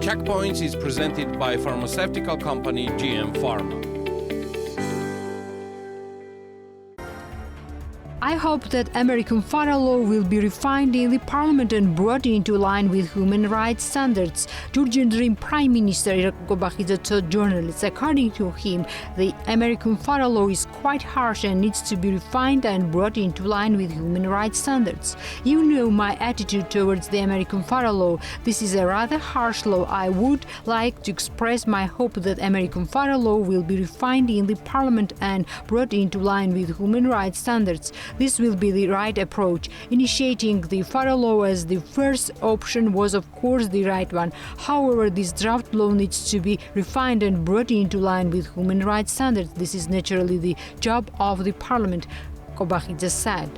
Checkpoints is presented by pharmaceutical company Pharma. I hope that American FARA law will be refined in the parliament and brought into line with human rights standards, Georgian Dream Prime Minister Kobakhidze told journalists. According to him, the American FARA law is quite harsh and needs to be refined and brought into line with human rights standards. You know my attitude towards the American FARA law. This is a rather harsh law. I would like to express my hope that American FARA law will be refined in the parliament and brought into line with human rights standards. This will be the right approach. Initiating the FARA law as the first option was of course the right one. However, this draft law needs to be refined and brought into line with human rights standards. This is naturally the job of the parliament, Kobakhidze said.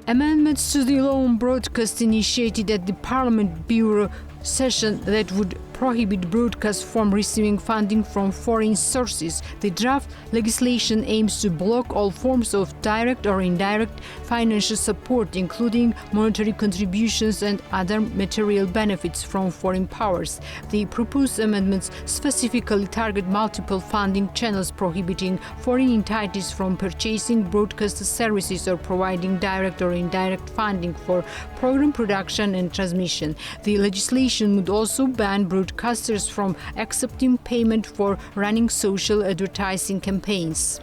Amendments to the law on broadcast initiated at the Parliament Bureau session that would prohibit broadcasts from receiving funding from foreign sources. The draft legislation aims to block all forms of direct or indirect financial support, including monetary contributions and other material benefits from foreign powers. The proposed amendments specifically target multiple funding channels, prohibiting foreign entities from purchasing broadcast services or providing direct or indirect funding for program production and transmission. The legislation would also ban broadcasters from accepting payment for running social advertising campaigns.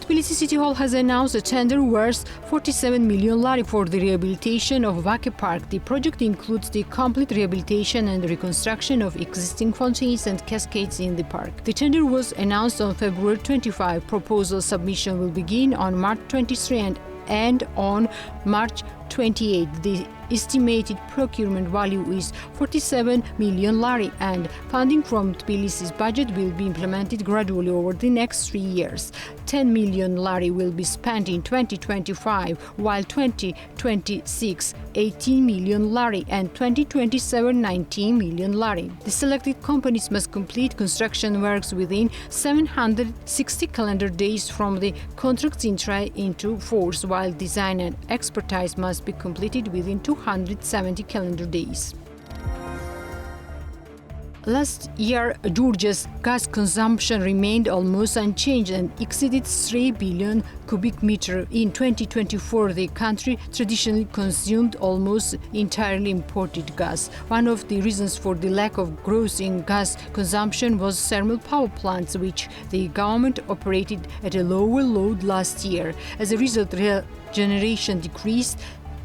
Tbilisi City Hall has announced a tender worth 47 million lari for the rehabilitation of Vake Park. The project includes the complete rehabilitation and reconstruction of existing fountains and cascades in the park. The tender was announced on February 25. Proposal submission will begin on March 23 and end on March 28. The estimated procurement value is 47 million lari, and funding from Tbilisi's budget will be implemented gradually over the next 3 years. 10 million lari will be spent in 2025, while 2026 18 million lari and 2027 19 million lari. The selected companies must complete construction works within 760 calendar days from the contract's entry into force, while design and expertise must be completed within 270 calendar days. Last year, Georgia's gas consumption remained almost unchanged and exceeded 3 billion cubic meters. In 2024, the country traditionally consumed almost entirely imported gas. One of the reasons for the lack of growth in gas consumption was thermal power plants, which the government operated at a lower load last year. As a result, real generation decreased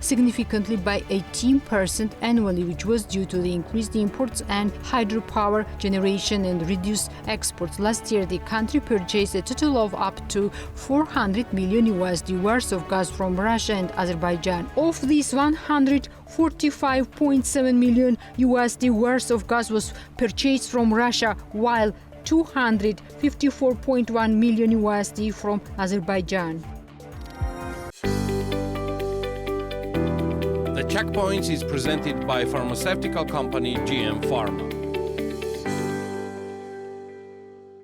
significantly by 18% annually, which was due to the increased imports and hydropower generation and reduced exports. Last year, the country purchased a total of up to $400 million worth of gas from Russia and Azerbaijan. Of these, $145.7 million worth of gas was purchased from Russia, while $254.1 million from Azerbaijan. The Checkpoints is presented by pharmaceutical company Pharma.